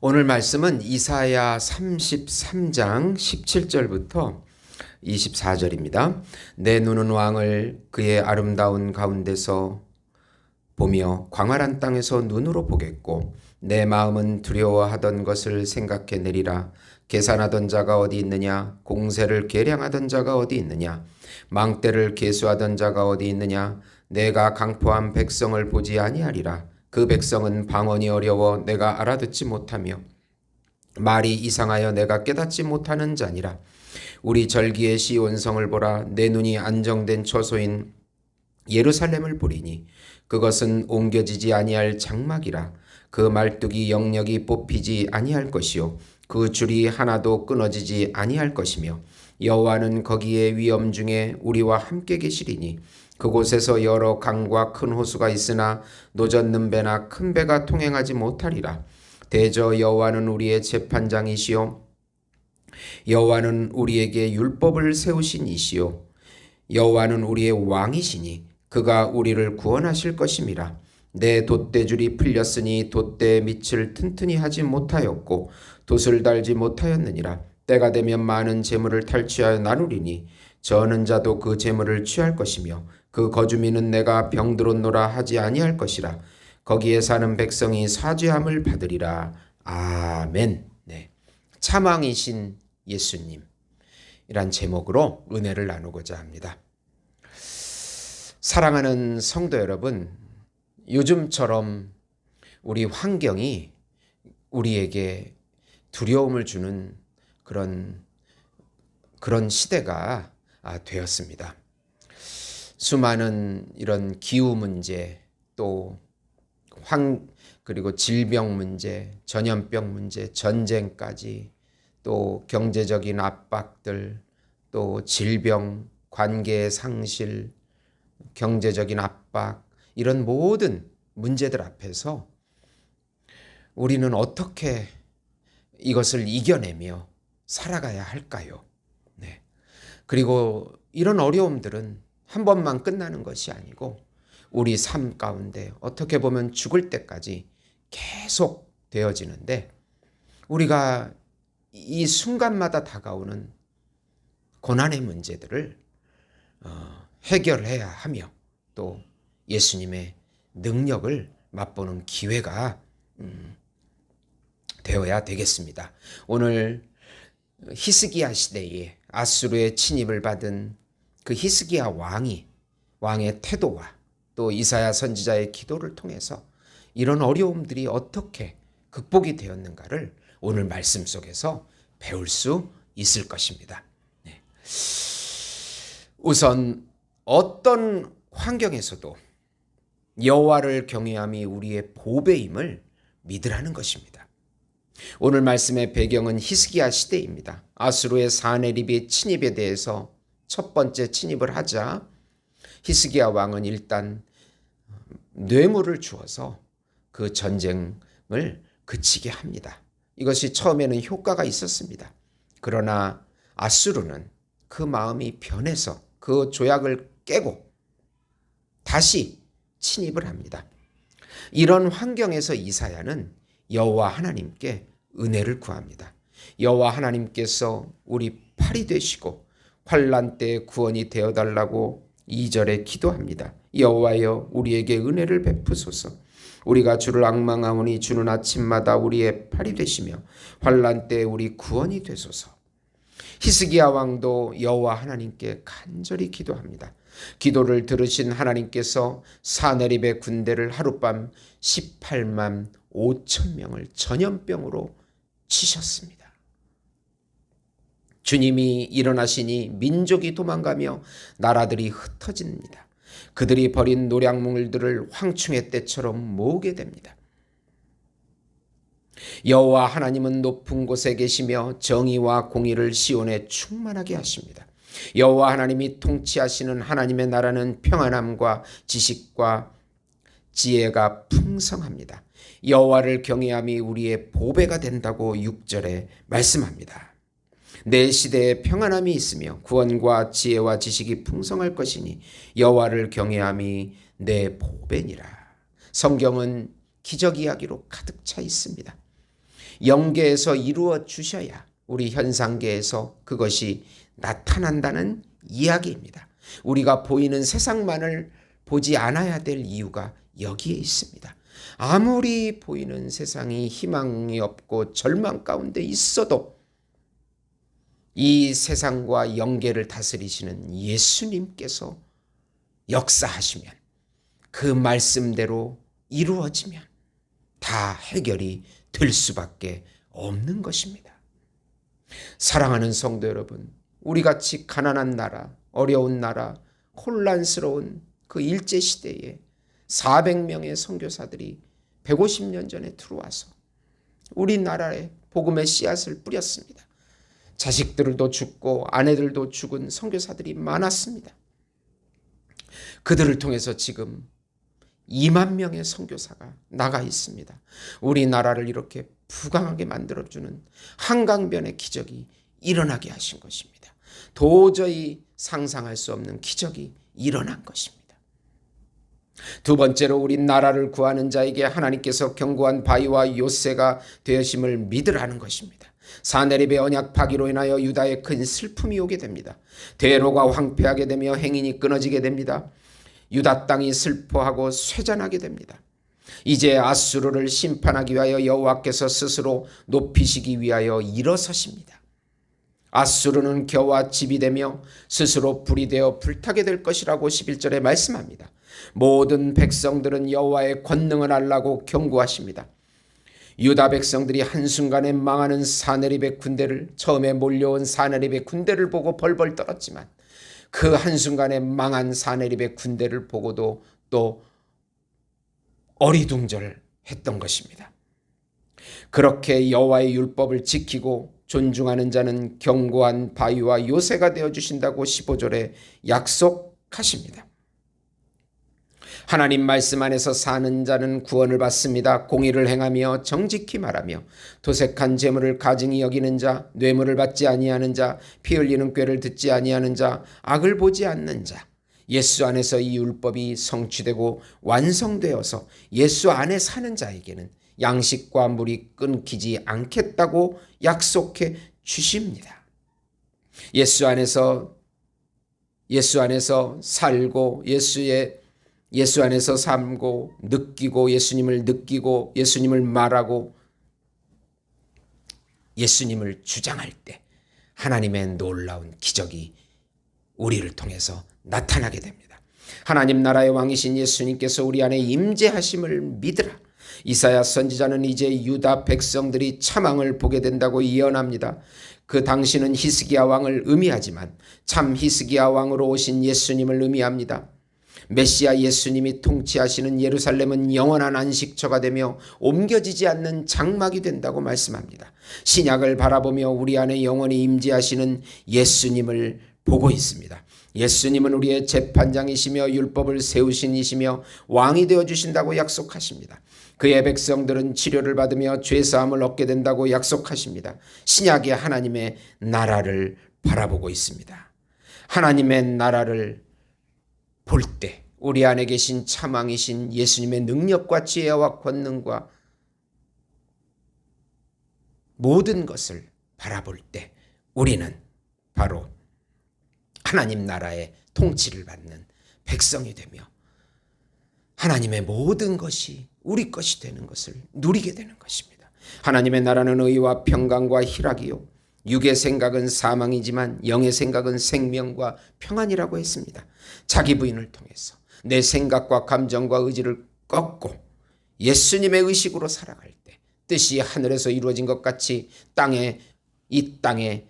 오늘 말씀은 이사야 33장 17절부터 24절입니다. 내 눈은 왕을 그의 아름다운 가운데서 보며 광활한 땅에서 눈으로 보겠고 내 마음은 두려워하던 것을 생각해내리라. 계산하던 자가 어디 있느냐? 공세를 계량하던 자가 어디 있느냐? 망대를 계수하던 자가 어디 있느냐? 내가 강포한 백성을 보지 아니하리라. 그 백성은 방언이 어려워 내가 알아듣지 못하며 말이 이상하여 내가 깨닫지 못하는 자니라. 우리 절기의 시온성을 보라. 내 눈이 안정된 처소인 예루살렘을 보리니 그것은 옮겨지지 아니할 장막이라. 그 말뚝이 영역이 뽑히지 아니할 것이요 그 줄이 하나도 끊어지지 아니할 것이며 여호와는 거기에 위엄 중에 우리와 함께 계시리니 그곳에서 여러 강과 큰 호수가 있으나 노젓는 배나 큰 배가 통행하지 못하리라. 대저 여호와는 우리의 재판장이시요 여호와는 우리에게 율법을 세우신 이시요 여호와는 우리의 왕이시니 그가 우리를 구원하실 것임이라. 내 돛대줄이 풀렸으니 돛대의 밑을 튼튼히 하지 못하였고 돛을 달지 못하였느니라. 때가 되면 많은 재물을 탈취하여 나누리니 저는 자도 그 재물을 취할 것이며 그 거주민은 내가 병들었노라 하지 아니할 것이라. 거기에 사는 백성이 사죄함을 받으리라. 아멘. 네. 참왕이신 예수님 이란 제목으로 은혜를 나누고자 합니다. 사랑하는 성도 여러분, 요즘처럼 우리 환경이 우리에게 두려움을 주는 그런 시대가 되었습니다. 수많은 이런 기후 문제, 또 그리고 질병 문제, 전염병 문제, 전쟁까지, 또 경제적인 압박들, 또 질병, 관계의 상실, 경제적인 압박, 이런 모든 문제들 앞에서 우리는 어떻게 이것을 이겨내며 살아가야 할까요? 네. 그리고 이런 어려움들은 한 번만 끝나는 것이 아니고 우리 삶 가운데 어떻게 보면 죽을 때까지 계속 되어지는데, 우리가 이 순간마다 다가오는 고난의 문제들을 해결해야 하며 또 예수님의 능력을 맛보는 기회가 되어야 되겠습니다. 오늘 히스기야 시대에 아수르의 침입을 받은 그 히스기야 왕의 태도와 또 이사야 선지자의 기도를 통해서 이런 어려움들이 어떻게 극복이 되었는가를 오늘 말씀 속에서 배울 수 있을 것입니다. 네. 우선 어떤 환경에서도 여호와를 경외함이 우리의 보배임을 믿으라는 것입니다. 오늘 말씀의 배경은 히스기야 시대입니다. 아수르의 사네립의 침입에 대해서 첫 번째 침입을 하자 히스기야 왕은 일단 뇌물을 주어서 그 전쟁을 그치게 합니다. 이것이 처음에는 효과가 있었습니다. 그러나 아수르는 그 마음이 변해서 그 조약을 깨고 다시 침입을 합니다. 이런 환경에서 이사야는 여호와 하나님께 은혜를 구합니다. 여호와 하나님께서 우리 팔이 되시고 환난 때에 구원이 되어달라고 2절에 기도합니다. 여호와여 우리에게 은혜를 베푸소서. 우리가 주를 앙망하오니 주는 아침마다 우리의 팔이 되시며 환난 때에 우리 구원이 되소서. 히스기야 왕도 여호와 하나님께 간절히 기도합니다. 기도를 들으신 하나님께서 사네립의 군대를 하룻밤 18만 5천 명을 전염병으로 치셨습니다. 주님이 일어나시니 민족이 도망가며 나라들이 흩어집니다. 그들이 버린 노략물들을 황충의 때처럼 모으게 됩니다. 여호와 하나님은 높은 곳에 계시며 정의와 공의를 시온에 충만하게 하십니다. 여호와 하나님이 통치하시는 하나님의 나라는 평안함과 지식과 지혜가 풍성합니다. 여호와를 경외함이 우리의 보배가 된다고 6절에 말씀합니다. 내 시대에 평안함이 있으며 구원과 지혜와 지식이 풍성할 것이니 여호와를 경외함이 내 보배니라. 성경은 기적 이야기로 가득 차 있습니다. 영계에서 이루어 주셔야 우리 현상계에서 그것이 나타난다는 이야기입니다. 우리가 보이는 세상만을 보지 않아야 될 이유가 여기에 있습니다. 아무리 보이는 세상이 희망이 없고 절망 가운데 있어도 이 세상과 영계를 다스리시는 예수님께서 역사하시면 그 말씀대로 이루어지면 다 해결이 될 수밖에 없는 것입니다. 사랑하는 성도 여러분, 우리같이 가난한 나라, 어려운 나라, 혼란스러운 그 일제시대에 400명의 선교사들이 150년 전에 들어와서 우리나라에 복음의 씨앗을 뿌렸습니다. 자식들도 죽고 아내들도 죽은 선교사들이 많았습니다. 그들을 통해서 지금 2만 명의 선교사가 나가 있습니다. 우리나라를 이렇게 부강하게 만들어주는 한강변의 기적이 일어나게 하신 것입니다. 도저히 상상할 수 없는 기적이 일어난 것입니다. 두 번째로 우리 나라를 구하는 자에게 하나님께서 견고한 바위와 요새가 되심을 믿으라는 것입니다. 사내립의 언약 파기로 인하여 유다에 큰 슬픔이 오게 됩니다. 대로가 황폐하게 되며 행인이 끊어지게 됩니다. 유다 땅이 슬퍼하고 쇠잔하게 됩니다. 이제 아수르를 심판하기 위하여 여호와께서 스스로 높이시기 위하여 일어서십니다. 아수르는 겨와 집이 되며 스스로 불이 되어 불타게 될 것이라고 11절에 말씀합니다. 모든 백성들은 여호와의 권능을 알라고 경고하십니다. 유다 백성들이 한순간에 망하는 사내립의 군대를, 처음에 몰려온 사내립의 군대를 보고 벌벌 떨었지만 그 한순간에 망한 사내립의 군대를 보고도 또 어리둥절했던 것입니다. 그렇게 여호와의 율법을 지키고 존중하는 자는 견고한 바위와 요새가 되어주신다고 15절에 약속하십니다. 하나님 말씀 안에서 사는 자는 구원을 받습니다. 공의를 행하며 정직히 말하며 도색한 재물을 가증히 여기는 자, 뇌물을 받지 아니하는 자, 피 흘리는 꾀를 듣지 아니하는 자, 악을 보지 않는 자, 예수 안에서 이 율법이 성취되고 완성되어서 예수 안에 사는 자에게는 양식과 물이 끊기지 않겠다고 약속해 주십니다. 예수 안에서 살고 예수 안에서 삶고 느끼고 예수님을 느끼고 예수님을 말하고 예수님을 주장할 때 하나님의 놀라운 기적이 우리를 통해서 나타나게 됩니다. 하나님 나라의 왕이신 예수님께서 우리 안에 임재하심을 믿으라. 이사야 선지자는 이제 유다 백성들이 참왕을 보게 된다고 예언합니다. 그 당시는 히스기야 왕을 의미하지만 참 히스기야 왕으로 오신 예수님을 의미합니다. 메시아 예수님이 통치하시는 예루살렘은 영원한 안식처가 되며 옮겨지지 않는 장막이 된다고 말씀합니다. 신약을 바라보며 우리 안에 영원히 임재하시는 예수님을 보고 있습니다. 예수님은 우리의 재판장이시며 율법을 세우신 이시며 왕이 되어주신다고 약속하십니다. 그의 백성들은 치료를 받으며 죄사함을 얻게 된다고 약속하십니다. 신약의 하나님의 나라를 바라보고 있습니다. 하나님의 나라를 볼 때 우리 안에 계신 참왕이신 예수님의 능력과 지혜와 권능과 모든 것을 바라볼 때 우리는 바로 하나님 나라의 통치를 받는 백성이 되며 하나님의 모든 것이 우리 것이 되는 것을 누리게 되는 것입니다. 하나님의 나라는 의와 평강과 희락이요 육의 생각은 사망이지만 영의 생각은 생명과 평안이라고 했습니다. 자기 부인을 통해서 내 생각과 감정과 의지를 꺾고 예수님의 의식으로 살아갈 때 뜻이 하늘에서 이루어진 것 같이 이 땅에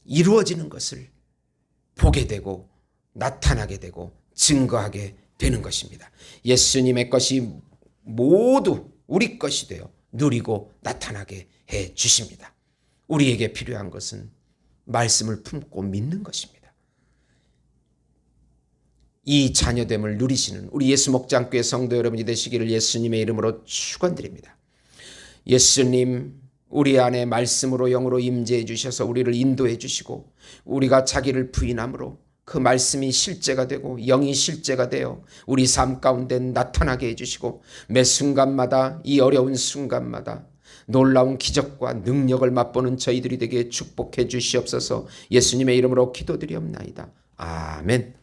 이루어지는 것을 보게 되고 나타나게 되고 증거하게 되는 것입니다. 예수님의 것이 모두 우리 것이 되어 누리고 나타나게 해 주십니다. 우리에게 필요한 것은 말씀을 품고 믿는 것입니다. 이 자녀됨을 누리시는 우리 예수 목장교회 성도 여러분이 되시기를 예수님의 이름으로 축원드립니다. 예수님 우리 안에 말씀으로 영으로 임재해 주셔서 우리를 인도해 주시고 우리가 자기를 부인함으로 그 말씀이 실제가 되고 영이 실제가 되어 우리 삶 가운데 나타나게 해주시고 매 순간마다 이 어려운 순간마다 놀라운 기적과 능력을 맛보는 저희들이 되게 축복해 주시옵소서. 예수님의 이름으로 기도드리옵나이다. 아멘.